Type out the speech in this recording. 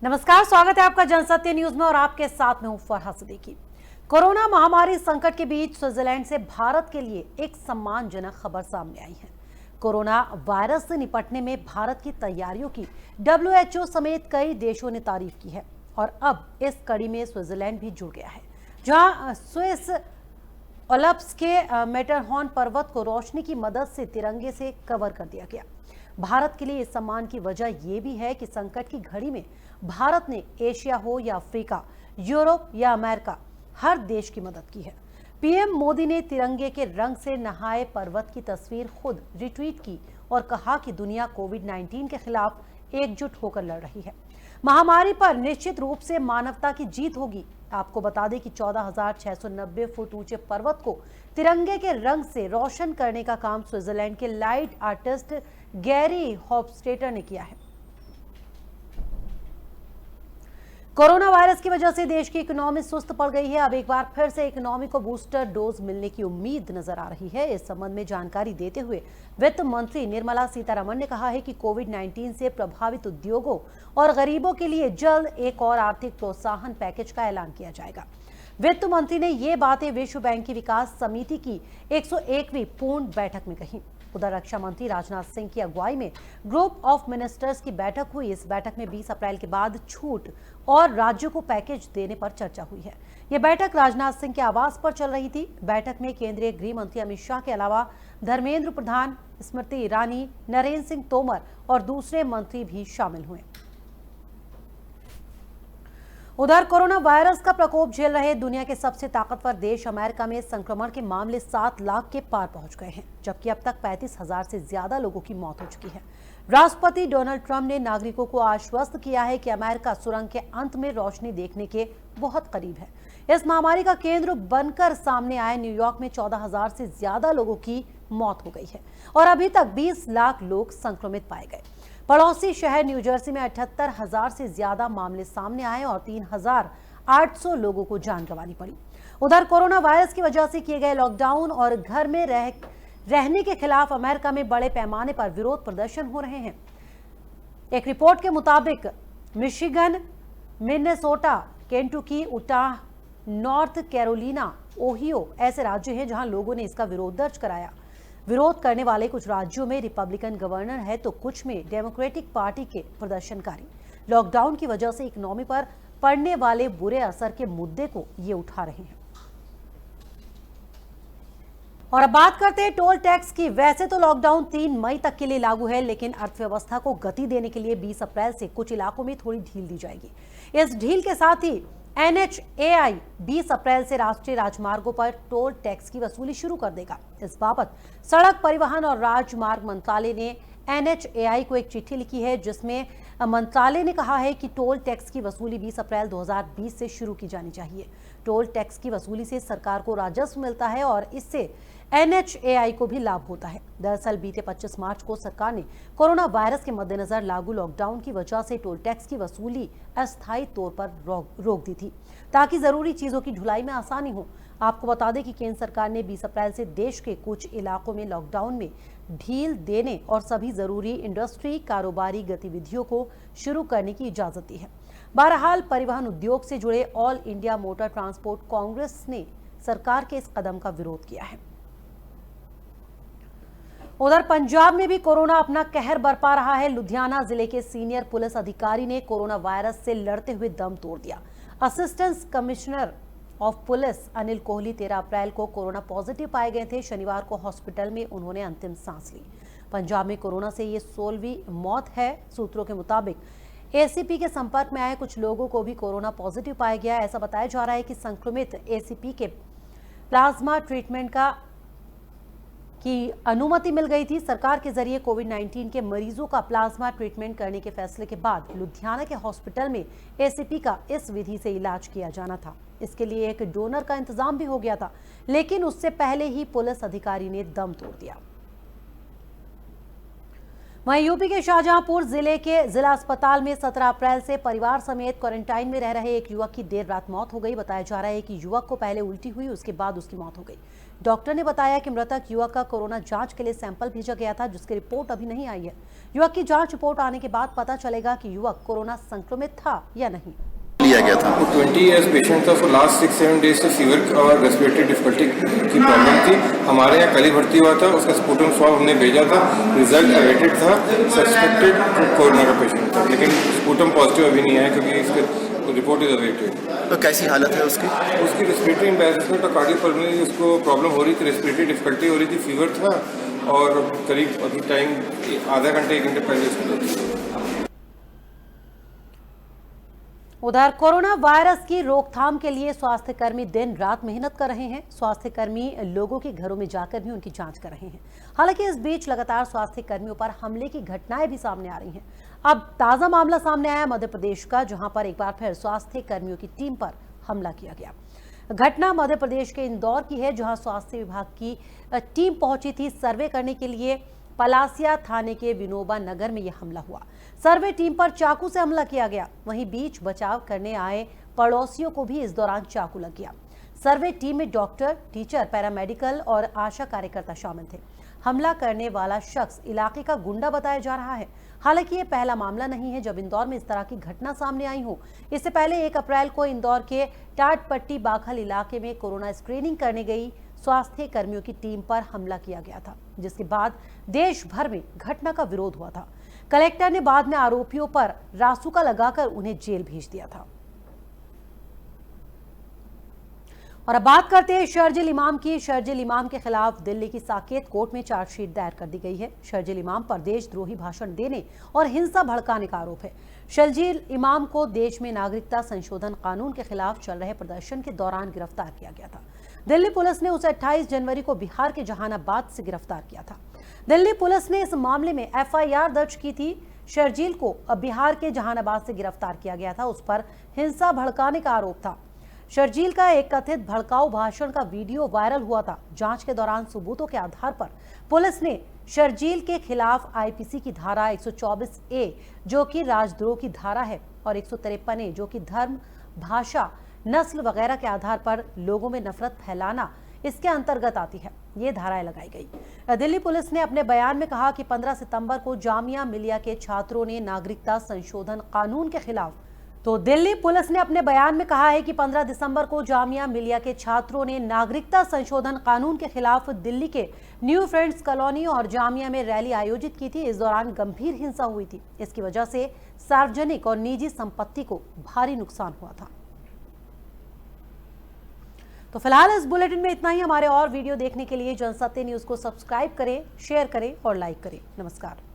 नमस्कार, स्वागत है आपका जनसत्य न्यूज में और आपके साथ में हूं फरहा सिद्दीकी। कोरोना महामारी संकट के बीच स्विट्जरलैंड से भारत के लिए एक सम्मानजनक खबर सामने आई है। कोरोना वायरस से निपटने में भारत की तैयारियों की WHO समेत कई देशों ने तारीफ की है और अब इस कड़ी में स्विट्जरलैंड भी जुड़ गया है, जहां स्विस ओल्प्स के मैटरहॉर्न पर्वत को रोशनी की मदद से तिरंगे से कवर कर दिया गया। भारत के लिए इस सम्मान की वजह यह भी है कि संकट की घड़ी में भारत ने एशिया हो या अफ्रीका, यूरोप या अमेरिका, हर देश की मदद की है। पीएम मोदी ने तिरंगे के रंग से नहाए पर्वत की तस्वीर खुद रिट्वीट की और कहा कि दुनिया कोविड-19 के खिलाफ एकजुट होकर लड़ रही है। महामारी पर निश्चित रूप से मानवता की जीत होगी। आपको बता दें कि 14,690 फुट ऊंचे पर्वत को तिरंगे के रंग से रोशन करने का काम स्विट्जरलैंड के लाइट आर्टिस्ट गैरी हॉफस्टेटर ने किया है। कोरोना वायरस की वजह से देश की इकोनॉमी सुस्त पड़ गई है। अब एक बार फिर से इकोनॉमी को बूस्टर डोज मिलने की उम्मीद नजर आ रही है। इस संबंध में जानकारी देते हुए वित्त मंत्री निर्मला सीतारमण ने कहा है कि कोविड-19 से प्रभावित उद्योगों और गरीबों के लिए जल्द एक और आर्थिक प्रोत्साहन पैकेज का ऐलान किया जाएगा। वित्त मंत्री ने ये बातें विश्व बैंक की विकास समिति की 101वीं पूर्ण बैठक में कही। उधर रक्षा मंत्री राजनाथ सिंह की अगुवाई में ग्रुप ऑफ मिनिस्टर्स की बैठक हुई। इस बैठक में 20 अप्रैल के बाद छूट और राज्यों को पैकेज देने पर चर्चा हुई है। यह बैठक राजनाथ सिंह के आवास पर चल रही थी। बैठक में केंद्रीय गृह मंत्री अमित शाह के अलावा धर्मेंद्र प्रधान, स्मृति ईरानी, नरेंद्र सिंह तोमर और दूसरे मंत्री भी शामिल हुए। उधर कोरोना वायरस का प्रकोप झेल रहे दुनिया के सबसे ताकतवर देश अमेरिका में संक्रमण के मामले 7 लाख के पार पहुंच गए हैं, जबकि अब तक 35,000 से ज्यादा लोगों की मौत हो चुकी है। राष्ट्रपति डोनाल्ड ट्रंप ने नागरिकों को आश्वस्त किया है कि अमेरिका सुरंग के अंत में रोशनी देखने के बहुत करीब है। इस महामारी का केंद्र बनकर सामने आए न्यूयॉर्क में 14,000 से ज्यादा लोगों की मौत हो गई है और अभी तक 20 लाख लोग संक्रमित पाए गए। पड़ोसी शहर न्यू जर्सी में 78,000 से ज्यादा मामले सामने आए और 3,800 लोगों को जान गंवानी पड़ी। उधर कोरोना वायरस की वजह से किए गए लॉकडाउन और घर में रहने के खिलाफ अमेरिका में बड़े पैमाने पर विरोध प्रदर्शन हो रहे हैं। एक रिपोर्ट के मुताबिक Michigan, Minnesota, Kentucky, Utah, north Carolina, Ohio ऐसे राज्य हैं जहां लोगों ने इसका विरोध दर्ज कराया। विरोध करने वाले कुछ राज्यों में रिपब्लिकन गवर्नर है तो कुछ में डेमोक्रेटिक पार्टी के प्रदर्शनकारी लॉकडाउन की वजह से इकोनॉमी पर पड़ने वाले बुरे असर के मुद्दे को ये उठा रहे हैं। और अब बात करते हैं टोल टैक्स की। वैसे तो लॉकडाउन 3 मई तक के लिए लागू है, लेकिन अर्थव्यवस्था को गति देने के लिए 20 अप्रैल से कुछ इलाकों में थोड़ी ढील दी जाएगी। इस ढील के साथ ही NHAI 20 अप्रैल से राष्ट्रीय राजमार्गों पर टोल टैक्स की वसूली शुरू कर देगा। इस बाबत सड़क परिवहन और राजमार्ग मंत्रालय ने NHAI को एक चिट्ठी लिखी है, जिसमें मंत्रालय ने कहा है कि टोल टैक्स की वसूली 20 अप्रैल 2020 से शुरू की जानी चाहिए। टोल टैक्स की वसूली से सरकार को राजस्व मिलता है और इससे NHAI को भी लाभ होता है। दरअसल बीते 25 मार्च को सरकार ने कोरोना वायरस के मद्देनजर लागू लॉकडाउन की वजह से टोल टैक्स की वसूली अस्थायी तौर पर रोक दी थी, ताकि जरूरी चीजों की ढुलाई में आसानी हो। आपको बता दें कि केंद्र सरकार ने 20 अप्रैल से देश के कुछ इलाकों में लॉकडाउन में ढील देने और सभी जरूरी इंडस्ट्री कारोबारी गतिविधियों को शुरू करने की इजाजत दी है। बहरहाल परिवहन उद्योग से जुड़े all India motor transport Congress ने सरकार के इस कदम का विरोध किया है। उधर पंजाब में भी कोरोना अपना कहर बरपा रहा है। लुधियाना जिले के सीनियर पुलिस अधिकारी ने कोरोना वायरस से लड़ते हुए दम तोड़ दिया। Assistant commissioner of police Anil Kohli 13 अप्रैल को कोरोना पॉजिटिव पाए गए थे। शनिवार को हॉस्पिटल में उन्होंने अंतिम सांस ली। पंजाब में कोरोना से ये 16वीं मौत है। सूत्रों के मुताबिक ACP के संपर्क में आए कुछ लोगों को भी कोरोना पॉजिटिव पाया गया। ऐसा बताया जा रहा है कि संक्रमित ACP के प्लाज्मा ट्रीटमेंट की अनुमति मिल गई थी। सरकार के जरिए कोविड-19 के मरीजों का प्लाज्मा ट्रीटमेंट करने के फैसले के बाद लुधियाना के हॉस्पिटल में ACP का इस विधि से इलाज किया जाना था। इसके लिए एक डोनर का इंतजाम भी हो गया था, लेकिन उससे पहले ही पुलिस अधिकारी ने दम तोड़ दिया। वहीं यूपी के शाहजहांपुर जिले के जिला अस्पताल में 17 अप्रैल से परिवार समेत क्वारंटाइन में रह रहे एक युवक की देर रात मौत हो गई। बताया जा रहा है कि युवक को पहले उल्टी हुई, उसके बाद उसकी मौत हो गई। डॉक्टर ने बताया कि मृतक युवक का कोरोना जांच के लिए सैंपल भेजा गया था, जिसकी रिपोर्ट अभी नहीं आई है। युवक की जांच रिपोर्ट आने के बाद पता चलेगा कि युवक कोरोना संक्रमित था या नहीं। लिया गया था। 20 इयर्स पेशेंट था। उसको लास्ट 6-7 डेज से फीवर और रेस्पिरेटरी डिफिकल्टी की प्रॉब्लम थी। हमारे यहाँ कल ही भर्ती हुआ था। उसका स्पूटम स्वैब हमने भेजा था, रिजल्ट अवेटेड था। सस्पेक्टेड कोरोना का पेशेंट था, लेकिन स्पूटम पॉजिटिव अभी नहीं आया क्योंकि इसका रिपोर्ट इज अवेटेड। तो कैसी हालत है उसकी? उसकी रेस्पिरेटरी एम्बैरेसमेंट और कार्डियोपल्मोनरी उसको प्रॉब्लम हो रही थी, रेस्पिरेटरी डिफिकल्टी हो रही थी, फीवर था और करीब अभी टाइम आधा घंटे 1 घंटे पहले उसको। उधर कोरोना वायरस की रोकथाम के लिए स्वास्थ्य कर्मी दिन रात मेहनत कर रहे हैं। स्वास्थ्य कर्मी लोगों के घरों में जाकर भी उनकी जांच कर रहे हैं। हालांकि इस बीच लगातार स्वास्थ्य कर्मियों पर हमले की घटनाएं भी सामने आ रही हैं। अब ताजा मामला सामने आया मध्य प्रदेश का, जहां पर एक बार फिर स्वास्थ्य कर्मियों की टीम पर हमला किया गया। घटना मध्य प्रदेश के इंदौर की है, जहां स्वास्थ्य विभाग की टीम पहुंची थी सर्वे करने के लिए। पलासिया थाने के विनोबा नगर में यह हमला हुआ। सर्वे टीम पर चाकू से हमला किया गया। वहीं बीच बचाव करने आए पड़ोसियों को भी इस दौरान चाकू लग गया। सर्वे टीम में डॉक्टर, टीचर, पैरामेडिकल और आशा कार्यकर्ता शामिल थे। हमला करने वाला शख्स इलाके का गुंडा बताया जा रहा है। हालांकि ये पहला मामला नहीं है जब इंदौर में इस तरह की घटना सामने आई हो। इससे पहले 1 अप्रैल को इंदौर के टाटपट्टी बाखल इलाके में कोरोना स्क्रीनिंग करने गई स्वास्थ्य कर्मियों की टीम पर हमला किया गया था, जिसके बाद देश भर में घटना का विरोध हुआ था। कलेक्टर ने बाद में आरोपियों पर रासुका लगाकर उन्हें जेल भेज दिया था। और अब बात करते हैं शर्जिल इमाम की। शर्जिल इमाम के खिलाफ दिल्ली की साकेत कोर्ट में चार्जशीट दायर कर दी गई है। शर्जिल इमाम पर देशद्रोही भाषण देने और हिंसा भड़काने का आरोप है। शर्जिल इमाम को देश में नागरिकता संशोधन कानून के खिलाफ चल रहे प्रदर्शन के दौरान गिरफ्तार किया गया था। दिल्ली पुलिस ने उसे 28 जनवरी को बिहार के जहानाबाद से गिरफ्तार किया था। दिल्ली पुलिस ने इस मामले में FIR दर्ज की थी। शर्जील को बिहार के जहानाबाद से गिरफ्तार किया गया था। उस पर हिंसा भड़काने का आरोप था। शर्जील का एक कथित भड़काऊ भाषण का वीडियो वायरल हुआ था। जांच के दौरान सबूतों के आधार पर पुलिस ने शर्जील के खिलाफ IPC की धारा 124A जो कि राजद्रोह की धारा है और 153A जो कि धर्म, भाषा, नस्ल वगैरह के आधार पर लोगों में नफरत फैलाना इसके अंतर्गत आती है। ये धाराएं लगाई गई। दिल्ली पुलिस ने अपने बयान में कहा कि 15 सितंबर को जामिया मिलिया के छात्रों ने नागरिकता संशोधन कानून के खिलाफ दिल्ली पुलिस ने अपने बयान में कहा है कि 15 दिसंबर को जामिया मिलिया के छात्रों ने नागरिकता संशोधन कानून के खिलाफ दिल्ली के न्यू फ्रेंड्स कॉलोनी और जामिया में रैली आयोजित की थी। इस दौरान गंभीर हिंसा हुई थी। इसकी वजह से सार्वजनिक और निजी संपत्ति को भारी नुकसान हुआ था। तो फिलहाल इस बुलेटिन में इतना ही। हमारे और वीडियो देखने के लिए जनसत्य न्यूज को सब्सक्राइब करें, शेयर करें और लाइक करें। नमस्कार।